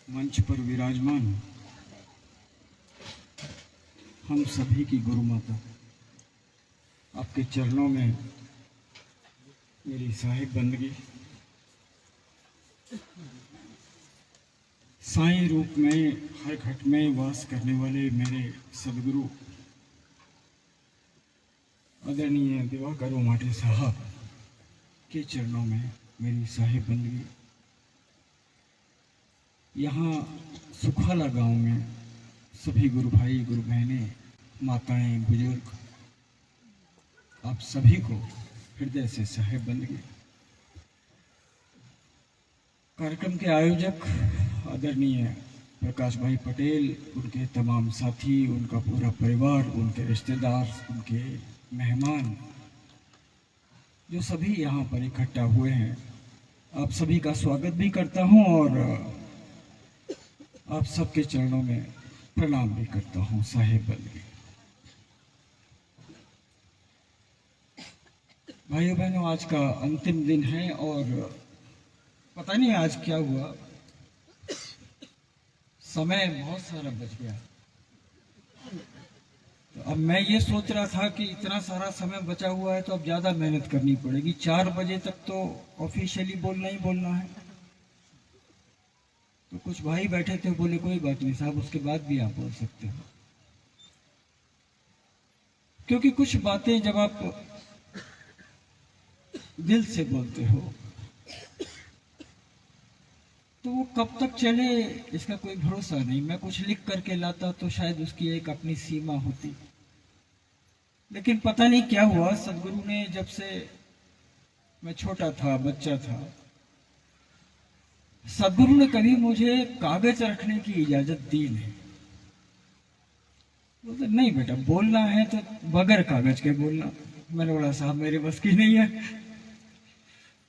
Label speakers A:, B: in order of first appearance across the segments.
A: मंच पर विराजमान हम सभी की गुरु माता, आपके चरणों में मेरी साहिब बंदगी। साईं रूप में हर घट में वास करने वाले मेरे सदगुरु आदरणीय दिवाकर उमाटे साहब के चरणों में मेरी साहिब बंदगी। यहाँ सुखाला गांव में सभी गुरु भाई, गुरु बहनें, माताएं, बुजुर्ग, आप सभी को हृदय से साहिब बंदगी। कार्यक्रम के आयोजक आदरणीय प्रकाश भाई पटेल, उनके तमाम साथी, उनका पूरा परिवार, उनके रिश्तेदार, उनके मेहमान जो सभी यहाँ पर इकट्ठा हुए हैं, आप सभी का स्वागत भी करता हूँ और आप सबके चरणों में प्रणाम भी करता हूँ साहिब बंदगी। भाइयों बहनों, आज का अंतिम दिन है और पता नहीं आज क्या हुआ, समय बहुत सारा बच गया। तो अब मैं ये सोच रहा था कि इतना सारा समय बचा हुआ है तो अब ज़्यादा मेहनत करनी पड़ेगी। 4 बजे तक तो ऑफिशियली बोलना ही बोलना है। तो कुछ भाई बैठे थे, बोले कोई बात नहीं साहब, उसके बाद भी आप बोल सकते हो, क्योंकि कुछ बातें जब आप दिल से बोलते हो तो वो कब तक चले इसका कोई भरोसा नहीं। मैं कुछ लिख करके लाता तो शायद उसकी एक अपनी सीमा होती, लेकिन पता नहीं क्या हुआ, सदगुरु ने जब से मैं छोटा था, बच्चा था, सदगुरु ने कभी मुझे कागज रखने की इजाजत दी नहीं। बोलते नहीं बेटा, बोलना है तो बगैर कागज के बोलना। मैंने बोला साहब मेरे बस की नहीं है।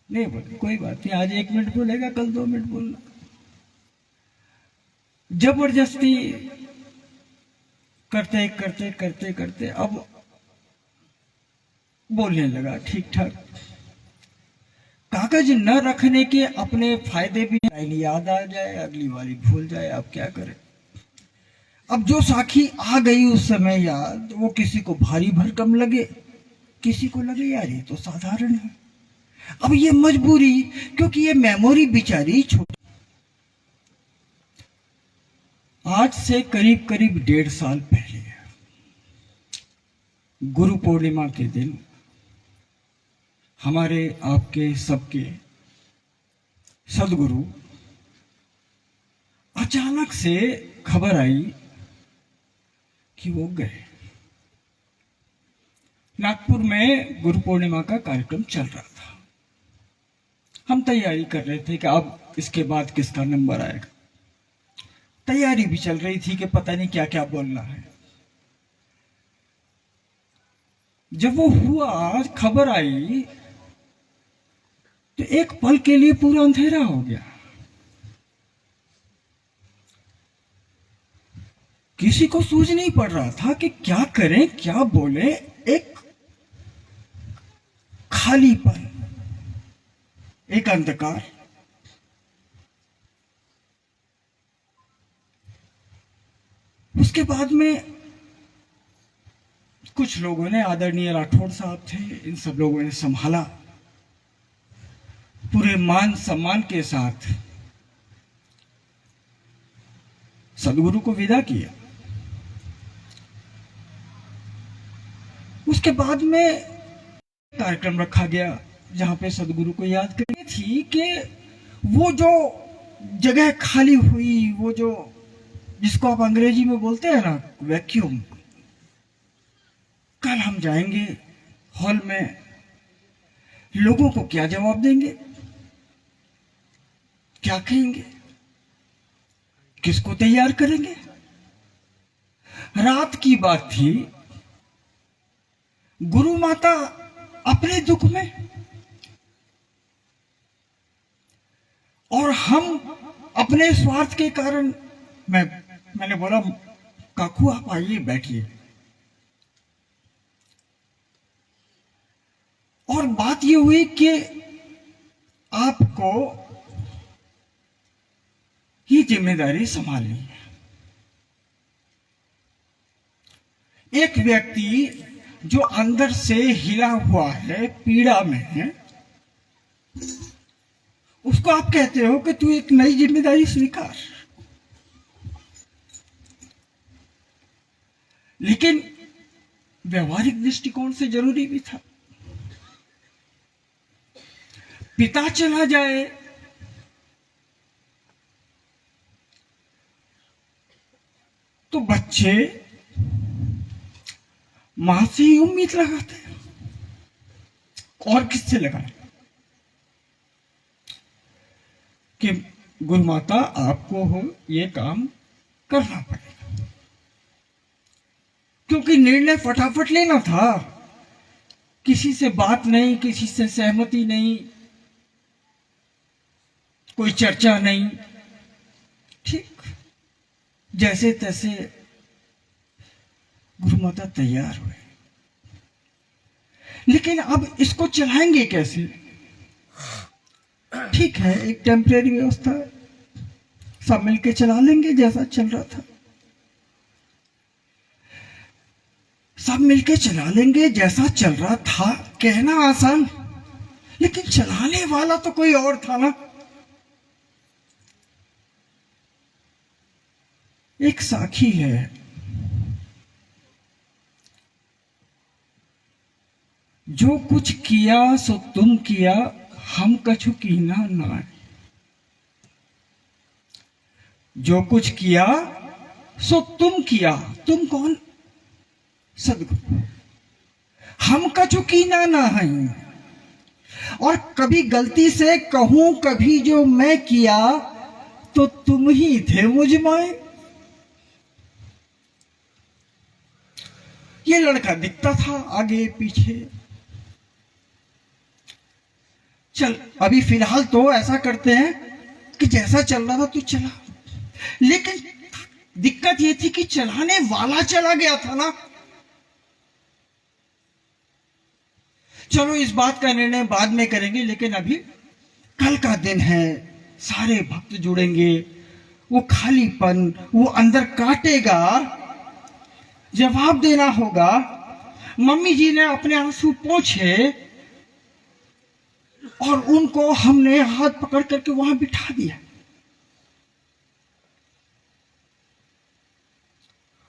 A: नहीं बोले कोई बात नहीं, आज 1 मिनट बोलेगा, कल 2 मिनट बोलना। जबरदस्ती करते करते करते करते अब बोलने लगा ठीक ठाक। कागज न रखने के अपने फायदे भी, याद आ जाए अगली बारी भूल जाए, अब क्या करें। अब जो साखी आ गई उस समय याद, वो किसी को भारी भरकम लगे, किसी को लगे यार ये तो साधारण है। अब ये मजबूरी, क्योंकि ये मेमोरी बेचारी छोटी। आज से करीब करीब 1.5 साल पहले गुरु पूर्णिमा के दिन हमारे आपके सबके सदगुरु अचानक से खबर आई कि वो गए। नागपुर में गुरु पूर्णिमा का कार्यक्रम चल रहा था। हम तैयारी कर रहे थे कि अब इसके बाद किसका नंबर आएगा। तैयारी भी चल रही थी कि पता नहीं क्या क्या बोलना है। जब वो हुआ, खबर आई, तो एक पल के लिए पूरा अंधेरा हो गया। किसी को सूझ नहीं पड़ रहा था कि क्या करें, क्या बोले। एक खालीपन, एक अंधकार। उसके बाद में कुछ लोगों ने, आदरणीय राठौड़ साहब थे, इन सब लोगों ने संभाला, पूरे मान सम्मान के साथ सदगुरु को विदा किया। उसके बाद में कार्यक्रम रखा गया जहां पे सदगुरु को याद करनी थी कि वो जो जगह खाली हुई, वो जो जिसको आप अंग्रेजी में बोलते हैं ना वैक्यूम, कल हम जाएंगे हॉल में, लोगों को क्या जवाब देंगे, क्या कहेंगे, किसको तैयार करेंगे। रात की बात थी, गुरु माता अपने दुख में और हम अपने स्वार्थ के कारण, मैंने बोला काकू आप आइए बैठिए। और बात ये हुई कि आपको ये जिम्मेदारी संभालनी है। एक व्यक्ति जो अंदर से हिला हुआ है, पीड़ा में है, उसको आप कहते हो कि तू एक नई जिम्मेदारी स्वीकार। लेकिन व्यवहारिक दृष्टिकोण से जरूरी भी था। पिता चला जाए तो बच्चे मां से ही उम्मीद लगाते हैं, और किससे लगाए कि गुरु माता आपको हो ये काम करना पड़ेगा, क्योंकि निर्णय फटाफट लेना था। किसी से बात नहीं, किसी से सहमति नहीं, कोई चर्चा नहीं, ठीक जैसे तैसे गुरु माता तैयार हुए। लेकिन अब इसको चलाएंगे कैसे? ठीक है, एक टेम्परेरी व्यवस्था है, सब मिलके चला लेंगे जैसा चल रहा था। सब मिलके चला लेंगे जैसा चल रहा था, कहना आसान, लेकिन चलाने वाला तो कोई और था ना। एक साखी है, जो कुछ किया सो तुम किया, हम कछु कीना ना। जो कुछ किया सो तुम किया, तुम कौन? सदगुरु। हम कछु कीना ना है। और कभी गलती से कहूं कभी जो मैं किया, तो तुम ही थे मुझ में। ये लड़का दिखता था आगे पीछे। चल अभी फिलहाल तो ऐसा करते हैं कि जैसा चल रहा था तू चला, लेकिन दिक्कत ये थी कि चलाने वाला चला गया था ना। चलो इस बात का निर्णय बाद में करेंगे, लेकिन अभी कल का दिन है, सारे भक्त जुड़ेंगे, वो खालीपन वो अंदर काटेगा, जवाब देना होगा। मम्मी जी ने अपने आंसू पोंछे और उनको हमने हाथ पकड़ करके वहां बिठा दिया।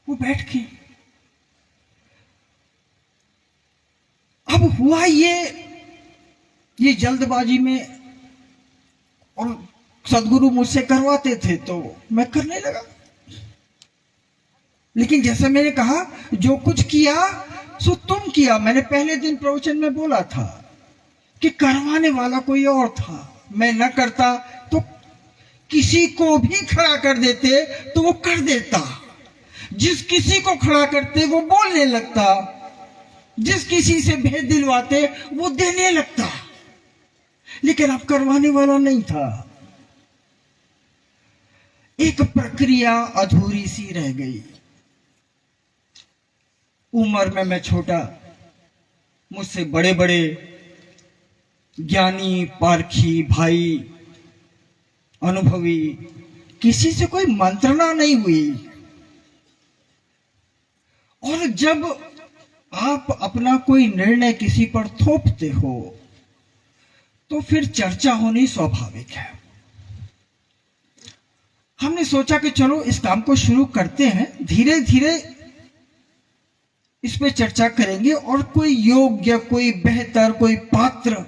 A: वो बैठ के, अब हुआ ये जल्दबाजी में, और सदगुरु मुझसे करवाते थे तो मैं करने लगा। लेकिन जैसे मैंने कहा, जो कुछ किया सो तुम किया। मैंने पहले दिन प्रवचन में बोला था कि करवाने वाला कोई और था, मैं न करता तो किसी को भी खड़ा कर देते तो वो कर देता, जिस किसी को खड़ा करते वो बोलने लगता, जिस किसी से भेद दिलवाते वो देने लगता। लेकिन अब करवाने वाला नहीं था। एक प्रक्रिया अधूरी सी रह गई। उम्र में मैं छोटा, मुझसे बड़े बड़े ज्ञानी पारखी भाई, अनुभवी, किसी से कोई मंत्रणा नहीं हुई। और जब आप अपना कोई निर्णय किसी पर थोपते हो तो फिर चर्चा होनी स्वाभाविक है। हमने सोचा कि चलो इस काम को शुरू करते हैं, धीरे धीरे इस पे चर्चा करेंगे और कोई योग्य, कोई बेहतर, कोई पात्र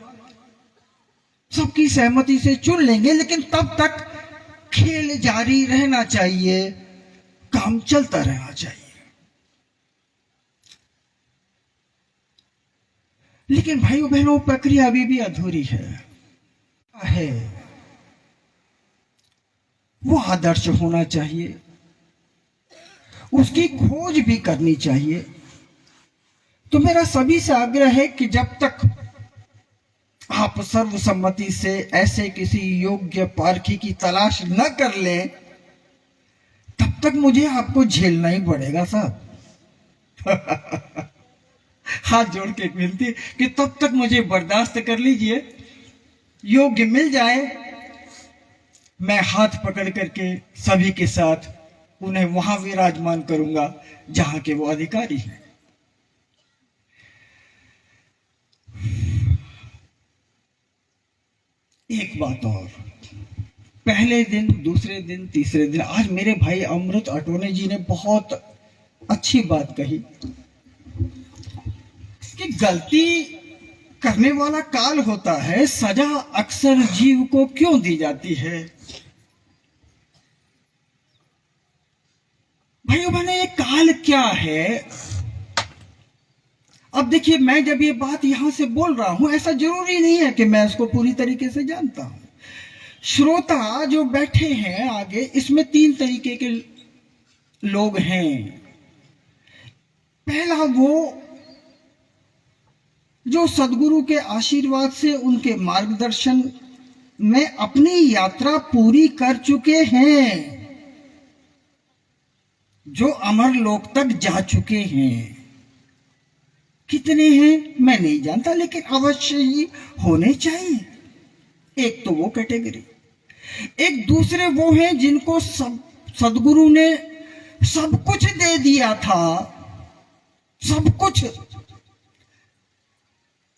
A: सबकी सहमति से चुन लेंगे। लेकिन तब तक खेल जारी रहना चाहिए, काम चलता रहना चाहिए। लेकिन भाइयों बहनों, प्रक्रिया अभी भी अधूरी है। वो आदर्श होना चाहिए, उसकी खोज भी करनी चाहिए। तो मेरा सभी से आग्रह है कि जब तक आप सर्वसम्मति से ऐसे किसी योग्य पारखी की तलाश न कर लें, तब तक मुझे आपको झेलना ही पड़ेगा साहब। हाथ जोड़ के एक विनती कि तब तक मुझे बर्दाश्त कर लीजिए। योग्य मिल जाए मैं हाथ पकड़ करके सभी के साथ उन्हें वहां विराजमान करूंगा जहां के वो अधिकारी हैं। एक बात और, पहले दिन, दूसरे दिन, तीसरे दिन, आज मेरे भाई अमृत अटोने जी ने बहुत अच्छी बात कही कि गलती करने वाला काल होता है, सजा अक्सर जीव को क्यों दी जाती है। भाइयों बहनों, ये काल क्या है? अब देखिए, मैं जब ये बात यहां से बोल रहा हूं, ऐसा जरूरी नहीं है कि मैं इसको पूरी तरीके से जानता हूं। श्रोता जो बैठे हैं आगे, इसमें 3 तरीके के लोग हैं। पहला वो जो सदगुरु के आशीर्वाद से उनके मार्गदर्शन में अपनी यात्रा पूरी कर चुके हैं, जो अमर लोक तक जा चुके हैं। कितने हैं मैं नहीं जानता, लेकिन अवश्य ही होने चाहिए। एक तो वो कैटेगरी। एक दूसरे वो हैं जिनको सदगुरु ने सब कुछ दे दिया था, सब कुछ,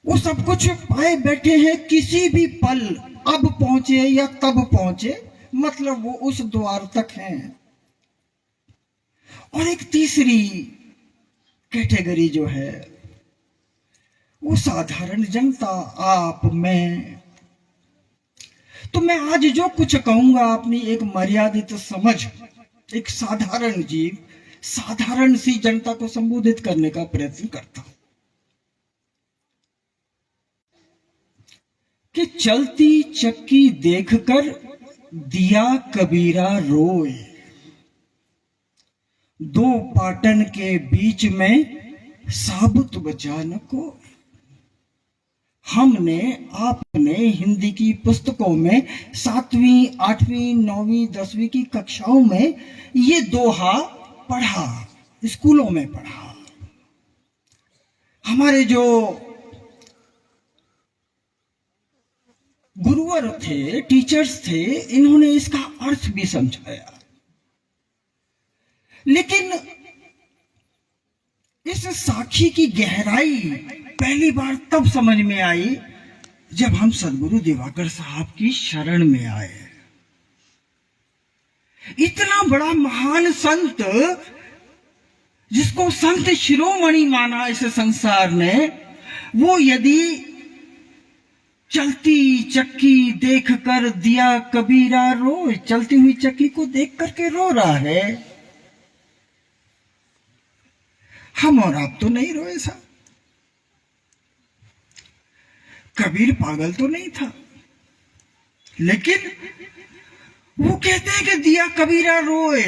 A: वो सब कुछ पाए बैठे हैं, किसी भी पल अब पहुंचे या तब पहुंचे, मतलब वो उस द्वार तक हैं। और एक तीसरी कैटेगरी जो है वो साधारण जनता, आप, मैं। तो मैं आज जो कुछ कहूंगा अपनी एक मर्यादित समझ, एक साधारण जीव, साधारण सी जनता को संबोधित करने का प्रयत्न करता हूं कि चलती चक्की देखकर दिया कबीरा रोए, 2 पाटन के बीच में साबुत बचा न को। हमने, आपने हिंदी की पुस्तकों में 7वीं, 8वीं, 9वीं, 10वीं की कक्षाओं में ये दोहा पढ़ा, स्कूलों में पढ़ा। हमारे जो गुरुवर थे, टीचर्स थे, इन्होंने इसका अर्थ भी समझाया। लेकिन इस साखी की गहराई पहली बार तब समझ में आई जब हम सदगुरु दिवाकर साहब की शरण में आए। इतना बड़ा महान संत, जिसको संत शिरोमणि माना इस संसार ने, वो यदि चलती चक्की देखकर दिया कबीरा रोए, चलती हुई चक्की को देख करके रो रहा है, हम और आप तो नहीं रोए साहब। कबीर पागल तो नहीं था, लेकिन वो कहते हैं कि दिया कबीरा रोए,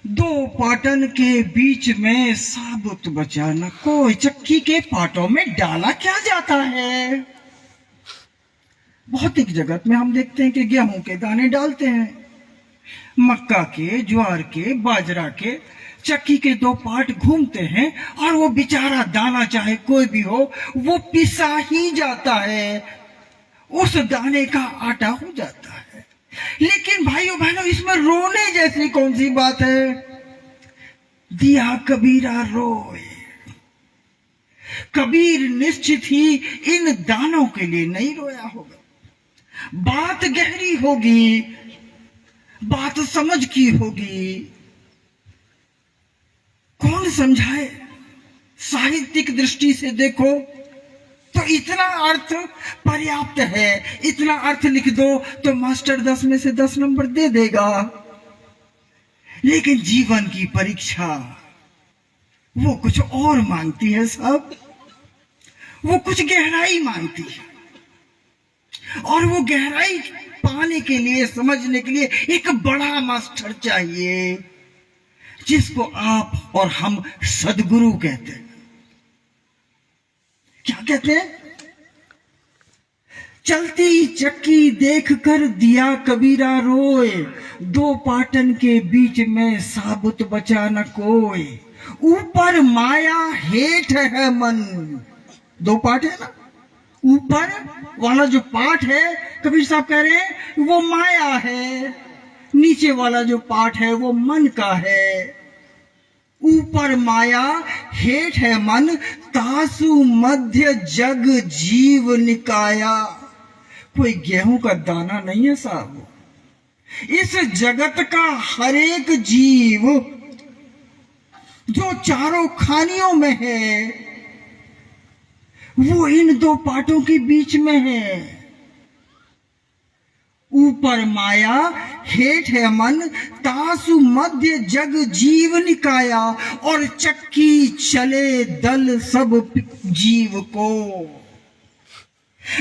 A: 2 पाटन के बीच में साबुत बचा न कोई। चक्की के पाटों में डाला क्या जाता है? भौतिक जगत में हम देखते हैं कि गेहूं के दाने डालते हैं, मक्का के, ज्वार के, बाजरा के। चक्की के 2 पार्ट घूमते हैं और वो बेचारा दाना, चाहे कोई भी हो, वो पिसा ही जाता है, उस दाने का आटा हो जाता है। लेकिन भाइयों बहनों, इसमें रोने जैसी कौन सी बात है? दिया कबीरा रोए। कबीर निश्चित ही इन दानों के लिए नहीं रोया होगा। बात गहरी होगी, बात समझ की होगी। कौन समझाए? साहित्यिक दृष्टि से देखो तो इतना अर्थ पर्याप्त है। इतना अर्थ लिख दो तो मास्टर 10 में से 10 नंबर दे देगा। लेकिन जीवन की परीक्षा वो कुछ और मांगती है साहब, वो कुछ गहराई मांगती है। और वो गहराई पाने के लिए, समझने के लिए एक बड़ा मास्टर चाहिए, जिसको आप और हम सदगुरु कहते हैं। क्या कहते हैं? चलती चक्की देखकर दिया कबीरा रोए, 2 पाटन के बीच में साबुत बचा न कोई। ऊपर माया हेठ है मन। 2 पाट है ना,
B: ऊपर वाला जो पाठ है, कबीर साहब कह रहे हैं वो माया है, नीचे वाला जो पाठ है वो मन का है। ऊपर माया हेठ है मन, तासु मध्य जग जीव निकाया। कोई गेहूं का दाना नहीं है साहब, इस जगत का हर एक जीव जो चारों खानियों में है वो इन दो पाटों के बीच में है। ऊपर माया हेठ है मन, तासु मध्य जग जीव निकाया। और चक्की चले दल सब जीव को।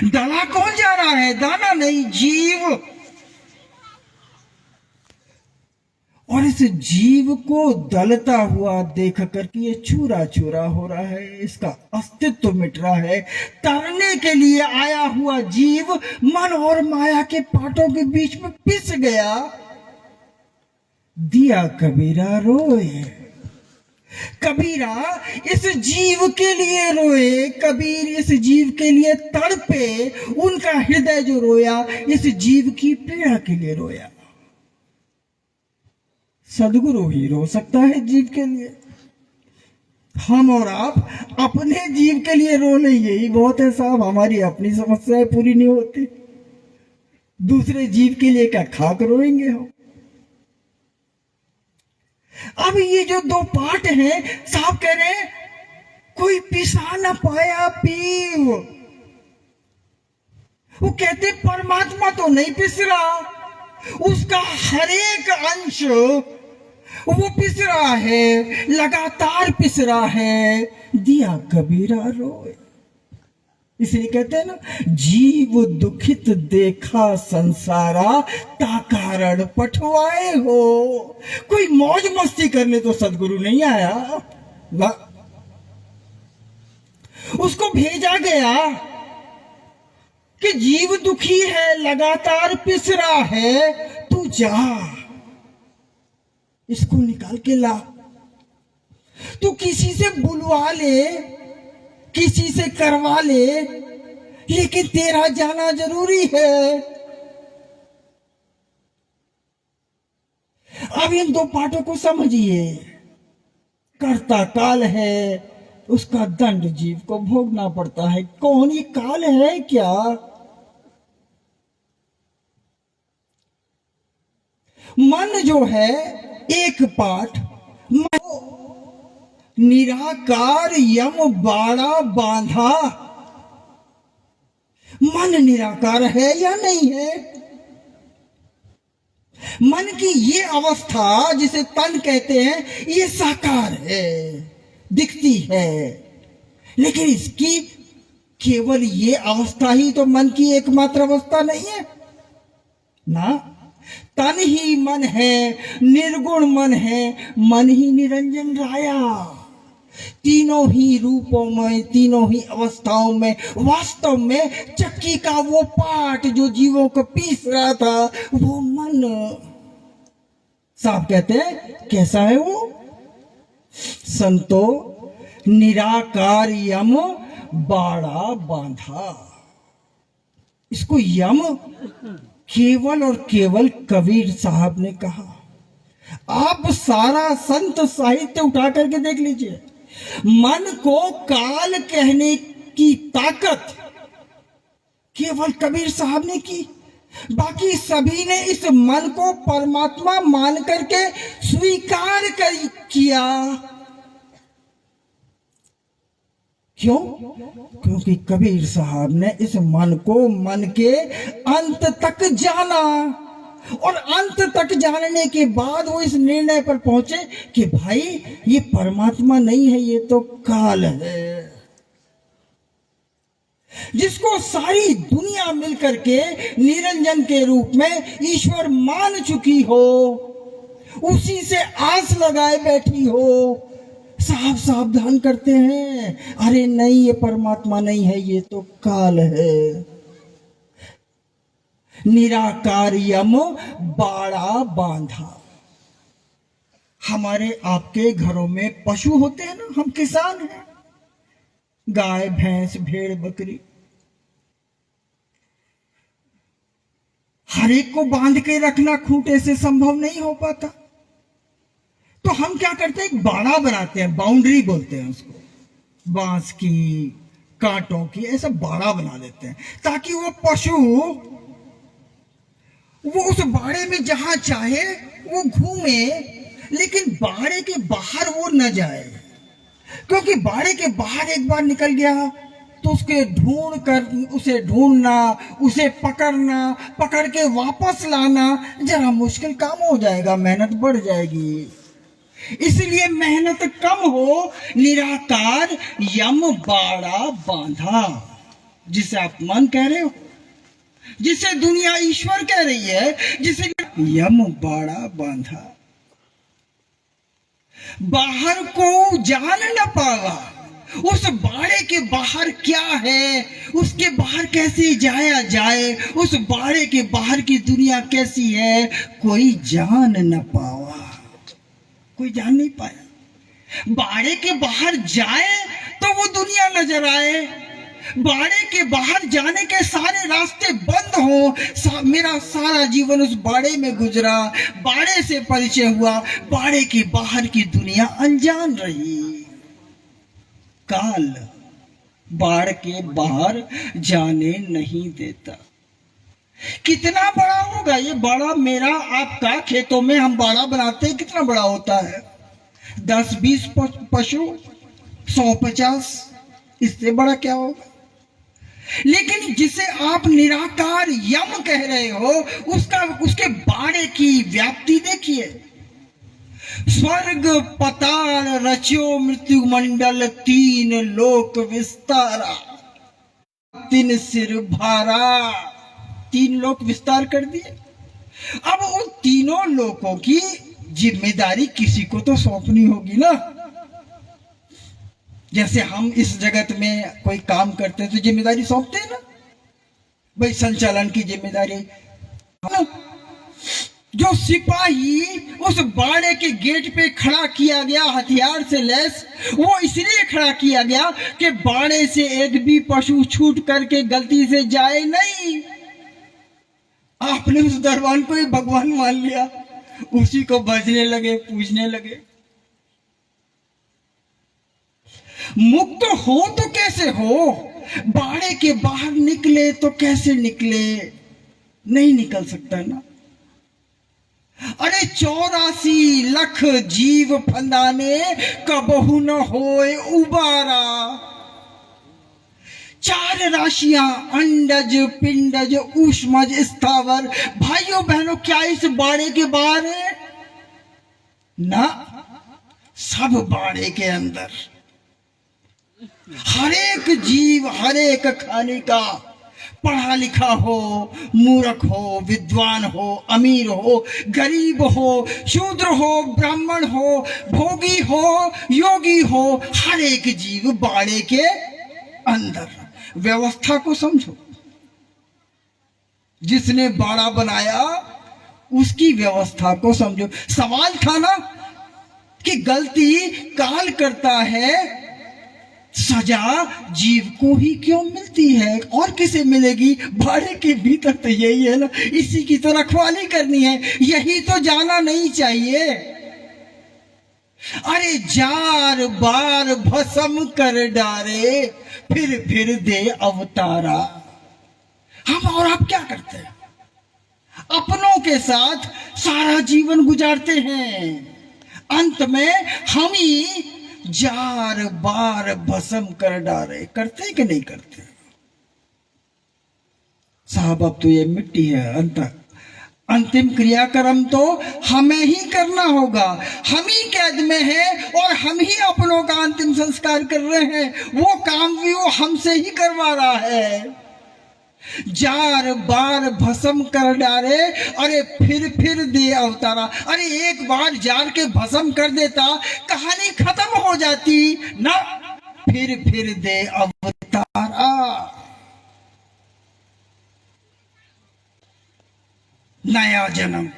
B: दला कौन जा रहा है? दाना नहीं, जीव। और इस जीव को दलता हुआ देख करके ये चूरा चूरा हो रहा है, इसका अस्तित्व मिट रहा है। तरने के लिए आया हुआ जीव मन और माया के पाटों के बीच में पिस गया। दिया कबीरा रोए, कबीरा इस जीव के लिए रोए, कबीर इस जीव के लिए तड़पे। उनका हृदय जो रोया इस जीव की पीड़ा के लिए रोया। सदगुरु ही रो सकता है जीव के लिए। हम और आप अपने जीव के लिए रो ले, यही बहुत है साहब। हमारी अपनी समस्याएं पूरी नहीं होती, दूसरे जीव के लिए क्या खाक रोएंगे हम। अब ये जो दो पाठ हैं, साहब कह रहे हैं कोई पिसा ना पाया पीव। वो कहते परमात्मा तो नहीं पिस रहा, उसका हर एक अंश वो पिस रहा है, लगातार पिस रहा है। दिया कबीरा रोए। इसलिए कहते हैं ना, जीव दुखित देखा संसारा, ता कारण पठवाए हो। कोई मौज मस्ती करने तो सदगुरु नहीं आया ना, उसको भेजा गया कि जीव दुखी है, लगातार पिस रहा है, तू जा इसको निकाल के ला। तू किसी से बुलवा ले, किसी से करवा ले, लेकिन तेरा जाना जरूरी है। अब इन दो पाठों को समझिए। कर्ता काल है, उसका दंड जीव को भोगना पड़ता है। कौन ये काल है क्या? मन जो है एक पाठ, निराकार यम बाड़ा बांधा। मन निराकार है या नहीं है? मन की ये अवस्था जिसे तन कहते हैं, ये साकार है, दिखती है, लेकिन इसकी केवल ये अवस्था ही तो मन की एकमात्र अवस्था नहीं है ना। तन ही मन है, निर्गुण मन है, मन ही निरंजन राया। तीनों ही रूपों में, तीनों ही अवस्थाओं में वास्तव में चक्की का वो पार्ट जो जीवों को पीस रहा था वो मन। साहब कहते हैं कैसा है वो? संतो निराकार यम बाड़ा बांधा। इसको यम केवल और केवल कबीर साहब ने कहा। आप सारा संत साहित्य उठा करके देख लीजिए, मन को काल कहने की ताकत केवल कबीर साहब ने की। बाकी सभी ने इस मन को परमात्मा मान करके स्वीकार किया। क्यों? क्योंकि कबीर साहब ने इस मन को मन के अंत तक जाना, और अंत तक जानने के बाद वो इस निर्णय पर पहुंचे कि भाई ये परमात्मा नहीं है, ये तो काल है, जिसको सारी दुनिया मिलकर के निरंजन के रूप में ईश्वर मान चुकी हो, उसी से आस लगाए बैठी हो। साहब सावधान करते हैं, अरे नहीं ये परमात्मा नहीं है, ये तो काल है। निराकार यम बाड़ा बांधा। हमारे आपके घरों में पशु होते हैं ना, हम किसान हैं, गाय भैंस भेड़ बकरी, हर एक को बांध के रखना खूंटे से संभव नहीं हो पाता। तो हम क्या करते हैं, एक बाड़ा बनाते हैं, बाउंड्री बोलते हैं उसको, बांस की, कांटों की, ऐसा बाड़ा बना देते हैं ताकि वो पशु वो उस बाड़े में जहां चाहे वो घूमे, लेकिन बाड़े के बाहर वो न जाए। क्योंकि बाड़े के बाहर एक बार निकल गया तो उसे ढूंढना, उसे पकड़ना, पकड़ के वापस लाना जरा मुश्किल काम हो जाएगा, मेहनत बढ़ जाएगी। इसलिए मेहनत कम हो, निराकार यम बाड़ा बांधा, जिसे आप मन कह रहे हो, जिसे दुनिया ईश्वर कह रही है, जिसे यम बाड़ा बांधा। बाहर को जान न पावा, उस बाड़े के बाहर क्या है, उसके बाहर कैसे जाया जाए, उस बाड़े के बाहर की दुनिया कैसी है, कोई जान न पावा, कोई जान नहीं पाया। बाड़े के बाहर जाए तो वो दुनिया नजर आए, बाड़े के बाहर जाने के सारे रास्ते बंद हो। मेरा सारा जीवन उस बाड़े में गुजरा, बाड़े से परिचय हुआ, बाड़े के बाहर की दुनिया अनजान रही। काल बाड़ के बाहर जाने नहीं देता। कितना बड़ा होगा ये बाड़ा, मेरा आपका, खेतों में हम बाड़ा बनाते हैं, कितना बड़ा होता है, 10-20 पशु, 100-50, इससे बड़ा क्या होगा। लेकिन जिसे आप निराकार यम कह रहे हो, उसके बाड़े की व्याप्ति देखिए। स्वर्ग पताल रचो मृत्यु मंडल, 3 लोक विस्तारा, 3 सिर भारा, 3 लोक विस्तार कर दिए। अब उन तीनों लोकों की जिम्मेदारी किसी को तो सौंपनी होगी ना। जैसे हम इस जगत में कोई काम करते हैं तो जिम्मेदारी सौंपते हैं ना, भाई संचालन की जिम्मेदारी। जो सिपाही उस बाड़े के गेट पे खड़ा किया गया हथियार से लैस, वो इसलिए खड़ा किया गया कि बाड़े से एक भी पशु छूट करके गलती से जाए नहीं। आपने उस दरबान को ही भगवान मान लिया, उसी को भजने लगे, पूजने लगे। मुक्त हो तो कैसे हो, बाड़े के बाहर निकले तो कैसे निकले, नहीं निकल सकता ना। अरे 84 लाख जीव फंदाने, कबहू न होए उबारा। 4 राशियां, अंडज, पिंडज, ऊष्मज, स्थावर। भाइयों बहनों, क्या इस बाड़े के बाहर है ना, सब बाड़े के अंदर। हर एक जीव, हर एक खाने का, पढ़ा लिखा हो, मूर्ख हो, विद्वान हो, अमीर हो, गरीब हो, शूद्र हो, ब्राह्मण हो, भोगी हो, योगी हो, हर एक जीव बाड़े के अंदर। व्यवस्था को समझो, जिसने बाड़ा बनाया उसकी व्यवस्था को समझो। सवाल था ना कि गलती काल करता है, सजा जीव को ही क्यों मिलती है, और किसे मिलेगी। बाड़े के भीतर तो यही है ना, इसी की तो रखवाली करनी है, यही तो जाना नहीं चाहिए। अरे जार बार भस्म कर डारे, फिर दे अवतारा। हम और आप क्या करते हैं, अपनों के साथ सारा जीवन गुजारते हैं, अंत में हम ही जार बार भस्म कर डाले। करते कि नहीं करते साहब, अब तो ये मिट्टी है, अंतिम क्रियाक्रम तो हमें ही करना होगा। हम ही कैद में हैं और हम ही अपनों का अंतिम संस्कार कर रहे हैं, वो काम भी वो हमसे ही करवा रहा है। जार बार भस्म कर डाले, अरे फिर दे अवतारा। अरे एक बार जार के भस्म कर देता, कहानी खत्म हो जाती ना, फिर दे अवतारा। नया जन्म।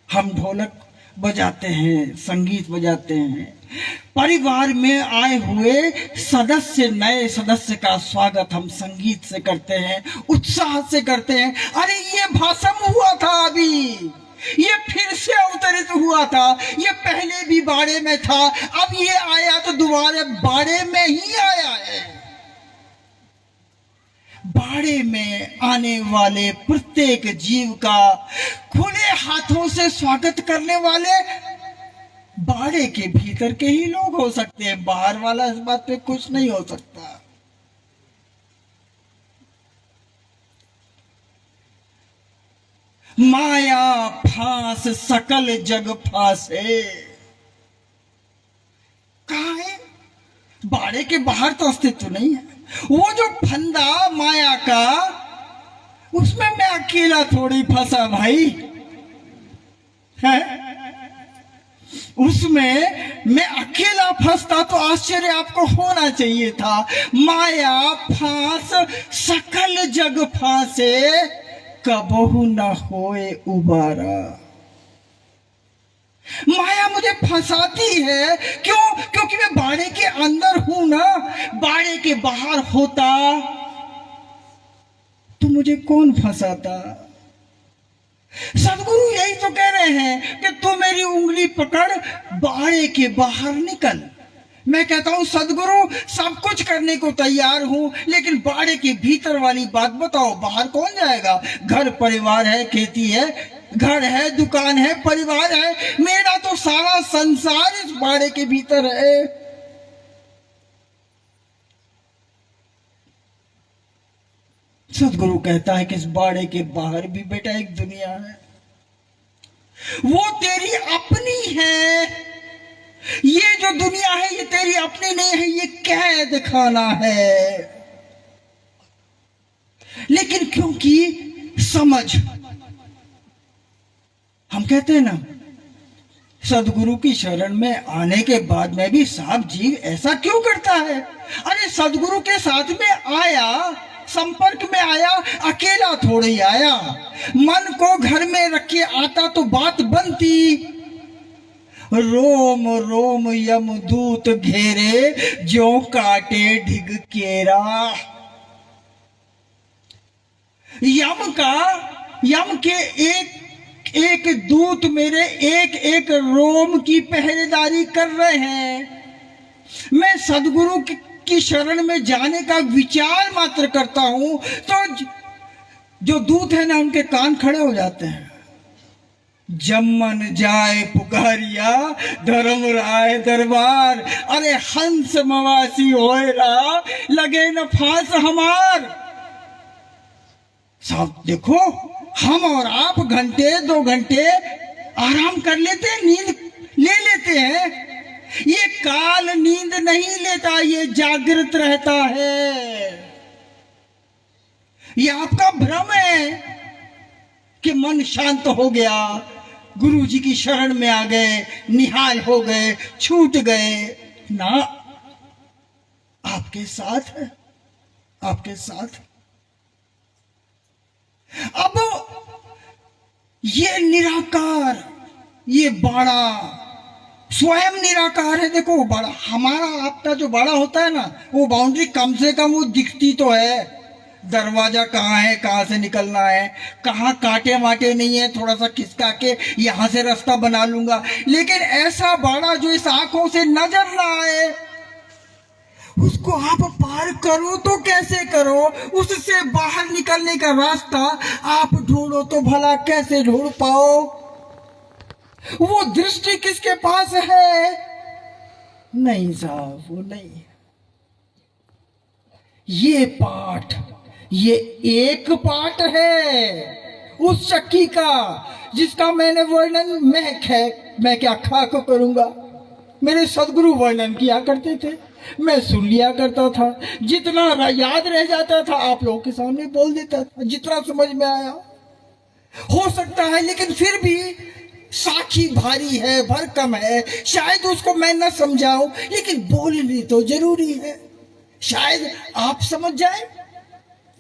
B: हम ढोलक बजाते हैं, संगीत बजाते हैं, परिवार में आए हुए सदस्य, नए सदस्य का स्वागत हम संगीत से करते हैं, उत्साह से करते हैं। अरे ये भाषम हुआ था, अभी ये फिर से अवतरित हुआ था, ये पहले भी बाड़े में था, अब ये आया तो दोबारा बाड़े में ही आया है। बाड़े में आने वाले प्रत्येक जीव का खुले हाथों से स्वागत करने वाले बाड़े के भीतर के ही लोग हो सकते हैं, बाहर वाला इस बात पे कुछ नहीं हो सकता। माया फांस सकल जग फांसे, कहाँ है? बाड़े के बाहर तो अस्तित्व नहीं है। वो जो फंदा माया का, उसमें मैं अकेला थोड़ी फंसा भाई है। उसमें मैं अकेला फंसता तो आश्चर्य आपको होना चाहिए था। माया फांस सकल जग फांसे, कबहू न होए उबारा। माया मुझे फंसाती है, क्यों? क्योंकि मैं बाड़े के अंदर हूं ना। बाड़े के बाहर होता तो मुझे कौन फंसाता? सदगुरु यही तो कह रहे हैं कि तू मेरी उंगली पकड़, बाड़े के बाहर निकल। मैं कहता हूं सदगुरु सब कुछ करने को तैयार हूं, लेकिन बाड़े के भीतर वाली बात बताओ, बाहर कौन जाएगा? घर परिवार है, खेती है, घर है, दुकान है, परिवार है, मेरा तो सारा संसार इस बाड़े के भीतर है। सदगुरु कहता है कि इस बाड़े के बाहर भी बेटा एक दुनिया है, वो तेरी अपनी है। ये जो दुनिया है ये तेरी अपनी नहीं है, ये कैद खाना है। लेकिन क्योंकि समझ, हम कहते हैं ना, सदगुरु की शरण में आने के बाद में भी साहब जीव ऐसा क्यों करता है? अरे सदगुरु के साथ में आया, संपर्क में आया, अकेला थोड़ा ही आया। मन को घर में रख के आता तो बात बनती। रोम रोम यमदूत घेरे, जो काटे ढिग केरा। यम के एक दूत मेरे एक एक रोम की पहरेदारी कर रहे हैं। मैं सदगुरु की शरण में जाने का विचार मात्र करता हूं तो जो दूत है ना, उनके कान खड़े हो जाते हैं। जमन जाए पुकारिया, धर्म राय दरबार। अरे हंस मवासी होएला, लगे न फांस हमार। साहब देखो, हम और आप घंटे 2 घंटे आराम कर लेते हैं, नींद ले लेते हैं। ये काल नींद नहीं लेता, ये जागृत रहता है। ये आपका भ्रम है कि मन शांत हो गया, गुरु जी की शरण में आ गए, निहाल हो गए, छूट गए ना। आपके साथ है, आपके साथ। अब ये निराकार, ये बाड़ा स्वयं निराकार है। देखो बाड़ा, हमारा आपका जो बाड़ा होता है ना, वो बाउंड्री कम से कम वो दिखती तो है। दरवाजा कहाँ है, कहाँ से निकलना है, कहाँ कांटे वाटे नहीं है, थोड़ा सा खिसका के यहां से रास्ता बना लूंगा। लेकिन ऐसा बाड़ा जो इस आंखों से नजर ना आए, उसको आप पार करो तो कैसे करो? उससे बाहर निकलने का रास्ता आप ढूंढो तो भला कैसे ढूंढ पाओ? वो दृष्टि किसके पास है? नहीं साहब, वो नहीं। ये पाठ, ये एक पाठ है उस चक्की का जिसका मैंने वर्णन मैं क्या खाक करूंगा। मेरे सदगुरु वर्णन किया करते थे, मैं सुन लिया करता था। जितना याद रह जाता था आप लोगों के सामने बोल देता था, जितना समझ में आया। हो सकता है लेकिन फिर भी साखी भारी है, भरकम है, शायद उसको मैं न समझाऊं, लेकिन बोलनी तो जरूरी है। शायद आप समझ जाए,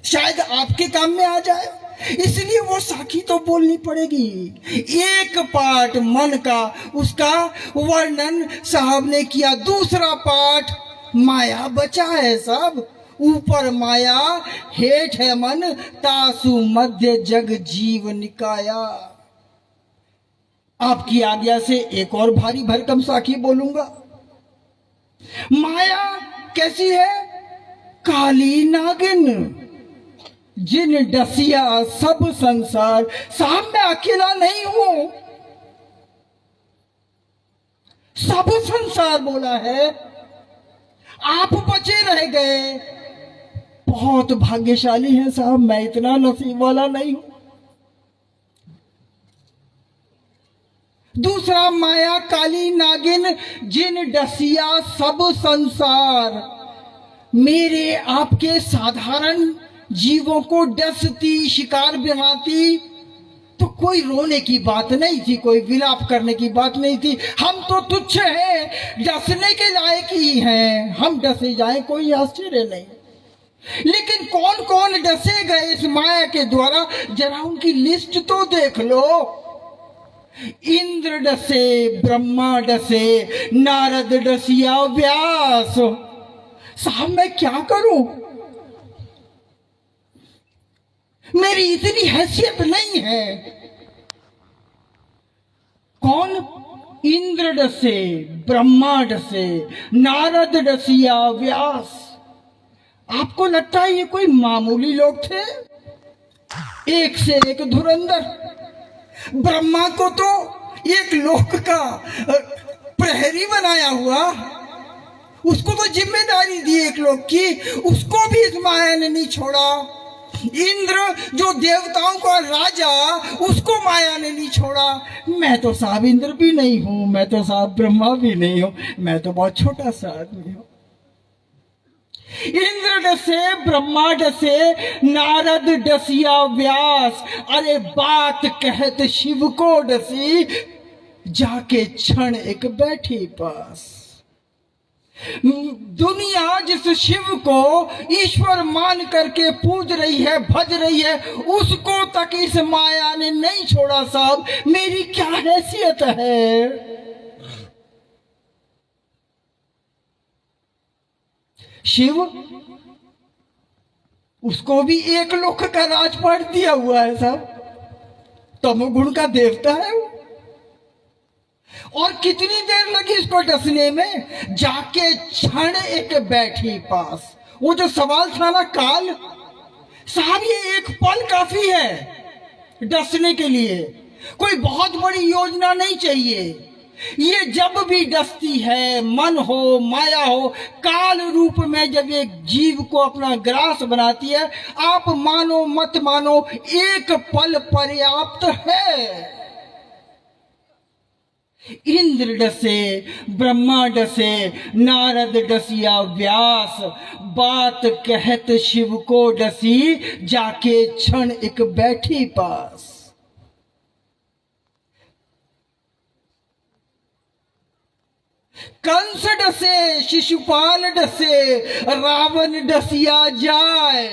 B: शायद आपके काम में आ जाए। इसलिए वो साखी तो बोलनी पड़ेगी। एक पाठ मन का, उसका वर्णन साहब ने किया, दूसरा पाठ माया बचा है साहब। ऊपर माया हेठ है मन, तासु मध्य जग जीव निकाया। आपकी आज्ञा से एक और भारी भरकम साखी बोलूंगा। माया कैसी है? काली नागिन, जिन डसिया सब संसार। साहब मैं अकेला नहीं हूं, सब संसार बोला है। आप बचे रह गए, बहुत भाग्यशाली हैं साहब, मैं इतना नसीब वाला नहीं हूं। दूसरा माया काली नागिन, जिन डसिया सब संसार। मेरे आपके साधारण जीवों को डसती, शिकार बनाती, तो कोई रोने की बात नहीं थी, कोई विलाप करने की बात नहीं थी। हम तो तुच्छ हैं, डसने के लायक ही हैं, हम डसे जाए कोई आश्चर्य नहीं। लेकिन कौन कौन डसे गए इस माया के द्वारा, जरा उनकी लिस्ट तो देख लो। इंद्र डसे, ब्रह्मा डसे, नारद डसिया व्यास। साहब मैं क्या करूं, मेरी इतनी हैसियत नहीं है। कौन? इंद्र डसे, ब्रह्मा डसे, नारद डसिया व्यास। आपको लगता है ये कोई मामूली लोग थे? एक से एक धुरंधर। ब्रह्मा को तो एक लोक का प्रहरी बनाया हुआ, उसको तो जिम्मेदारी दी एक लोक की, उसको भी इस माया ने नहीं छोड़ा। इंद्र जो देवताओं का राजा, उसको माया ने नहीं छोड़ा। मैं तो साहब इंद्र भी नहीं हूं, मैं तो साहब ब्रह्मा भी नहीं हूं, मैं तो बहुत छोटा सा आदमी हूं। इंद्र डसे, ब्रह्मा डसे, नारद डसिया व्यास। अरे बात कहत शिव को डसी, जाके क्षण एक बैठी पास। दुनिया जिस शिव को ईश्वर मान करके पूज रही है, भज रही है, उसको तक इस माया ने नहीं छोड़ा साहब। मेरी क्या हैसियत है? शिव, उसको भी एक लोक का राजपाट दिया हुआ है साहब, तमोगुण का देवता है वो। और कितनी देर लगी इसको डसने में, जाके क्षण एक बैठी पास। वो जो सवाल था ना काल, साहब ये एक पल काफी है डसने के लिए, कोई बहुत बड़ी योजना नहीं चाहिए। ये जब भी डसती है, मन हो, माया हो, काल रूप में जब ये जीव को अपना ग्रास बनाती है, आप मानो मत मानो, एक पल पर्याप्त है। इंद्र डसे, ब्रह्मा डसे, नारद डसिया व्यास। बात कहत शिव को डसी, जाके क्षण एक बैठी पास। कंस डसे, शिशुपाल डसे, रावण डसिया जाए।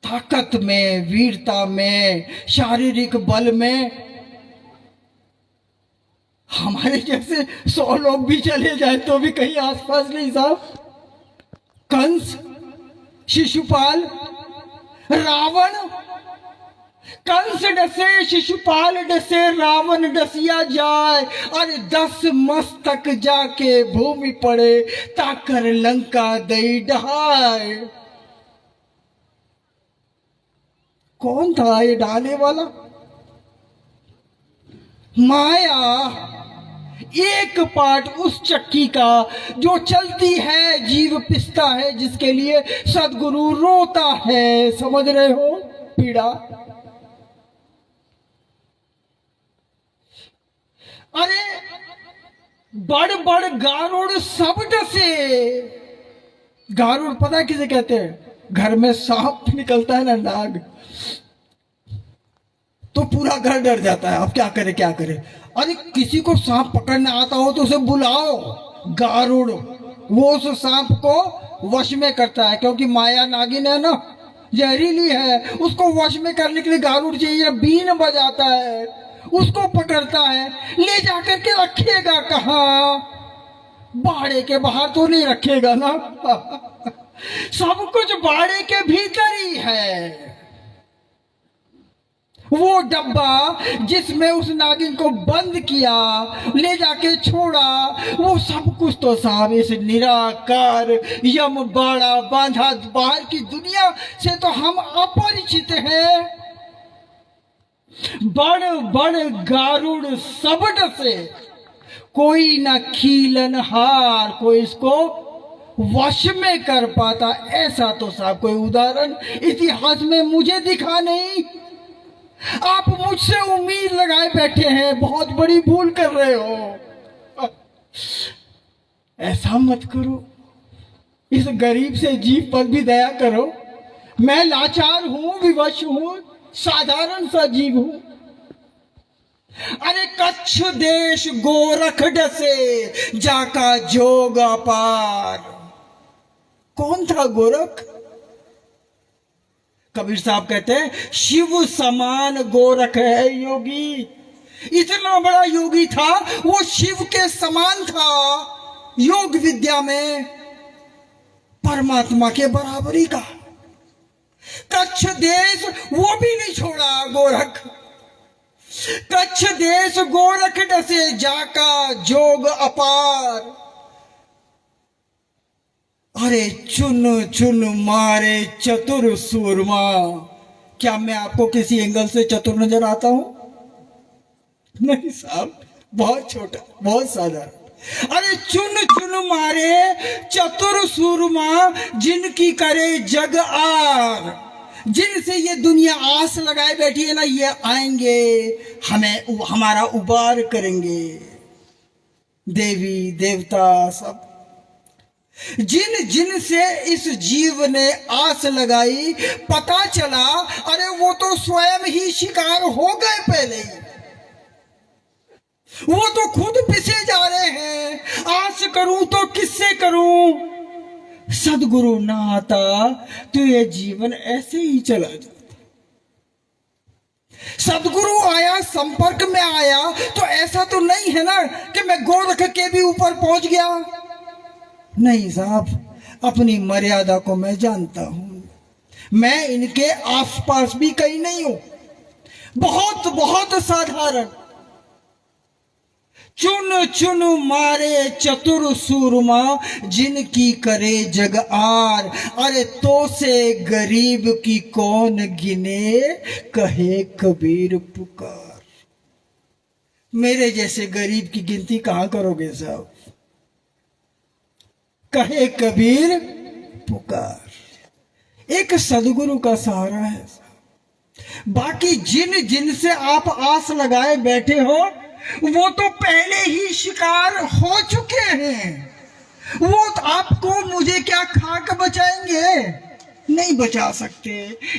B: ताकत में, वीरता में, शारीरिक बल में हमारे जैसे 100 लोग भी चले जाए तो भी कहीं आसपास नहीं साहब। कंस, शिशुपाल, रावण। कंस डसे, शिशुपाल डसे, रावण डसिया जाए। अरे 10 मस्तक जाके भूमि पड़े, ताकर लंका दई ढहाए। कौन था ये ढाने वाला? माया। एक पार्ट उस चक्की का जो चलती है, जीव पिसता है, जिसके लिए सदगुरु रोता है। समझ रहे हो पीड़ा? अरे बड़ बड़ गारुड़ सब डसे। गारुड़ पता है किसे कहते हैं? घर में सांप निकलता है ना, नाग, तो पूरा घर डर जाता है। अब क्या करे क्या करे? अरे किसी को सांप पकड़ना आता हो तो उसे बुलाओ, गारुड़ वो उस सांप को वश में करता है, क्योंकि माया नागिन है ना, जहरीली है, उसको वश में करने के लिए गारुड़ चाहिए, बीन बजाता है, उसको पकड़ता है, ले जाकर के रखेगा कहाँ? बाड़े के बाहर तो नहीं रखेगा ना। सब कुछ बाड़े के भीतर ही है। वो डब्बा जिसमें उस नागिन को बंद किया, ले जाके छोड़ा, वो सब कुछ तो साहब इस निराकार यम बाड़ा बांधा बाहर की दुनिया से तो हम अपरिचित हैं। बड़ बड़ गारुड़ सबट से कोई न खीलन हार कोई इसको वश में कर पाता, ऐसा तो साहब कोई उदाहरण इतिहास में मुझे दिखा नहीं। आप मुझसे उम्मीद लगाए बैठे हैं, बहुत बड़ी भूल कर रहे हो। ऐसा मत करो, इस गरीब से जीव पर भी दया करो। मैं लाचार हूं, विवश हूं, साधारण सा जीव हूं। अरे कच्छ देश गोरख डसे जाका जोग अपार। कौन था गोरख? कबीर साहब कहते हैं शिव समान गोरख है योगी। इतना बड़ा योगी था, वो शिव के समान था योग विद्या में, परमात्मा के बराबरी का। कच्छ देश वो भी नहीं छोड़ा गोरख। कच्छ देश गोरख डसे जाका जोग अपार। अरे चुन चुन मारे चतुर सूरमा। क्या मैं आपको किसी एंगल से चतुर नजर आता हूं? नहीं साहब, बहुत छोटा, बहुत साधारण। अरे चुन चुन मारे चतुर सूरमा, जिनकी करे जग आर। जिनसे ये दुनिया आस लगाए बैठी है ना, ये आएंगे, हमें हमारा उबार करेंगे। देवी देवता सब, जिन जिन से इस जीव ने आस लगाई, पता चला अरे वो तो स्वयं ही शिकार हो गए पहले ही। वो तो खुद पिसे जा रहे हैं। आस करूं तो किससे करूं? सदगुरु ना आता तो ये जीवन ऐसे ही चला जाता। सदगुरु आया, संपर्क में आया, तो ऐसा तो नहीं है ना कि मैं गोरख के भी ऊपर पहुंच गया। नहीं साहब, अपनी मर्यादा को मैं जानता हूं। मैं इनके आसपास भी कहीं नहीं हूं, बहुत बहुत साधारण। चुन चुन मारे चतुर सूरमा, जिनकी करे जग आर। अरे तो से गरीब की कौन गिने, कहे कबीर पुकार। मेरे जैसे गरीब की गिनती कहां करोगे साहब? कहे कबीर पुकार। एक सदगुरु का सहारा है। बाकी जिन जिन से आप आस लगाए बैठे हो, वो तो पहले ही शिकार हो चुके हैं। वो तो आपको मुझे क्या खाक बचाएंगे? नहीं बचा सकते।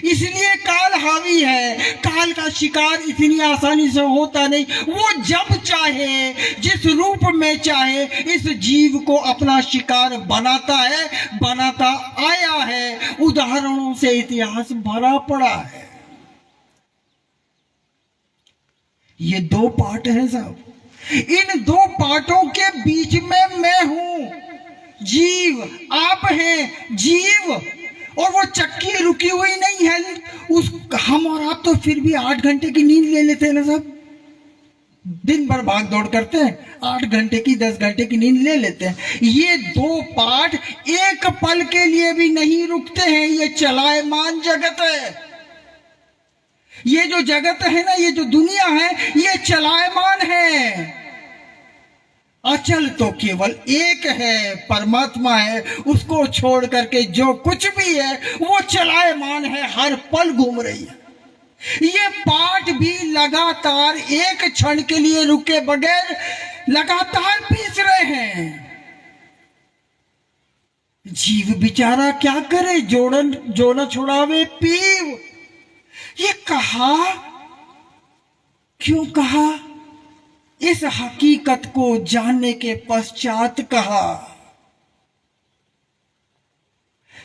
B: इसलिए काल हावी है। काल का शिकार इतनी आसानी से होता नहीं। वो जब चाहे, जिस रूप में चाहे, इस जीव को अपना शिकार बनाता है, बनाता आया है। उदाहरणों से इतिहास भरा पड़ा है। ये दो पार्ट हैं साहब। इन दो पार्टों के बीच में मैं हूं। जीव आप हैं, जीव, और वो चक्की रुकी हुई नहीं है। उस हम और आप तो फिर भी 8 घंटे की नींद ले लेते हैं ना साहब। दिन भर भाग दौड़ करते हैं, 8 घंटे की 10 घंटे की नींद ले लेते हैं। ये दो पार्ट एक पल के लिए भी नहीं रुकते हैं। ये चलायमान जगत है। ये जो जगत है ना, ये जो दुनिया है, ये चलायमान है। अचल तो केवल एक है, परमात्मा है। उसको छोड़ करके जो कुछ भी है वो चलायमान है, हर पल घूम रही है। ये पार्ट भी लगातार एक क्षण के लिए रुके बगैर लगातार पीस रहे हैं। जीव बेचारा क्या करे, जो न छुड़ावे पीव। ये कहा, क्यों कहा? इस हकीकत को जानने के पश्चात कहा।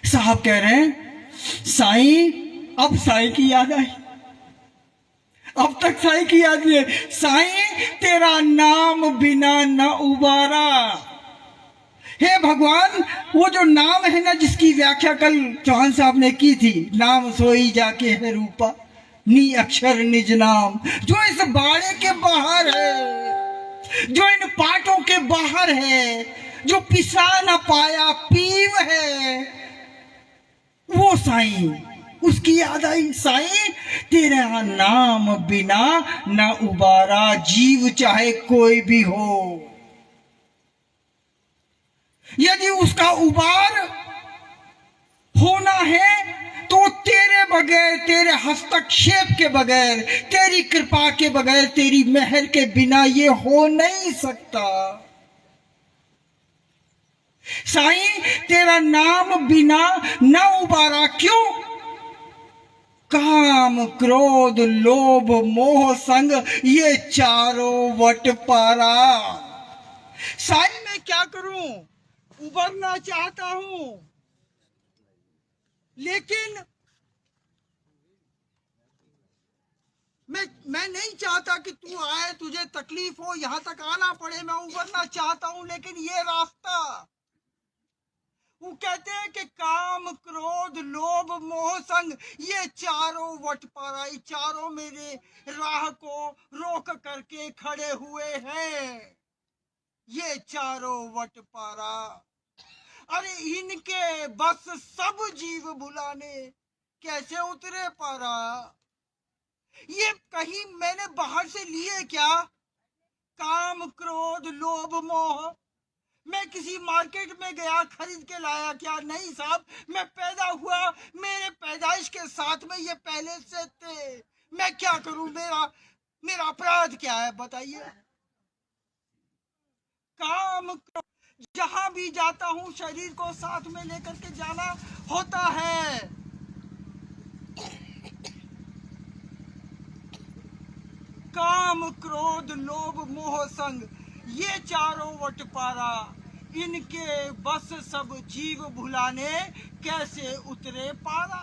B: साहब कह रहे हैं साईं, अब साईं की याद आई, अब तक साईं की याद नहीं है। साईं, तेरा नाम बिना न उबारा। हे भगवान, वो जो नाम है ना, जिसकी व्याख्या कल चौहान साहब ने की थी, नाम सोई जाके है रूपा, नी अक्षर निज नाम, जो इस बाड़े के बाहर है, जो इन पाटों के बाहर है, जो पिसा न पाया पीव है, वो साईं, उसकी याद आई। साईं, तेरा नाम बिना न उबारा, जीव चाहे कोई भी हो, यदि उसका उबार होना है तो तेरे बगैर, तेरे हस्तक्षेप के बगैर, तेरी कृपा के बगैर, तेरी मेहर के बिना ये हो नहीं सकता। साईं, तेरा नाम बिना न उबारा, क्यों? काम क्रोध लोभ मोह संग ये चारों वट पारा। साईं, मैं क्या करूं? उबरना चाहता हूं, लेकिन मैं नहीं चाहता कि तू आए, तुझे तकलीफ हो, यहां तक आना पड़े। मैं उबरना चाहता हूं, लेकिन ये रास्ता, वो कहते हैं कि काम क्रोध लोभ मोह संग ये चारों वट पारा, ये चारों मेरे राह को रोक करके खड़े हुए हैं, ये चारों वट पारा। अरे इनके बस सब जीव भुलाने कैसे उतरे पारा। ये कहीं मैंने बाहर से लिए क्या? काम क्रोध लोभ मोह मैं किसी मार्केट में गया खरीद के लाया क्या? नहीं साहब, मैं पैदा हुआ, मेरे पैदाइश के साथ में ये पहले से थे। मैं क्या करूं? मेरा अपराध क्या है बताइए? काम क्रोध, जहां भी जाता हूं शरीर को साथ में लेकर के जाना होता है। काम क्रोध लोभ मोह संग ये चारों वट पारा, इनके बस सब जीव भुलाने कैसे उतरे पारा।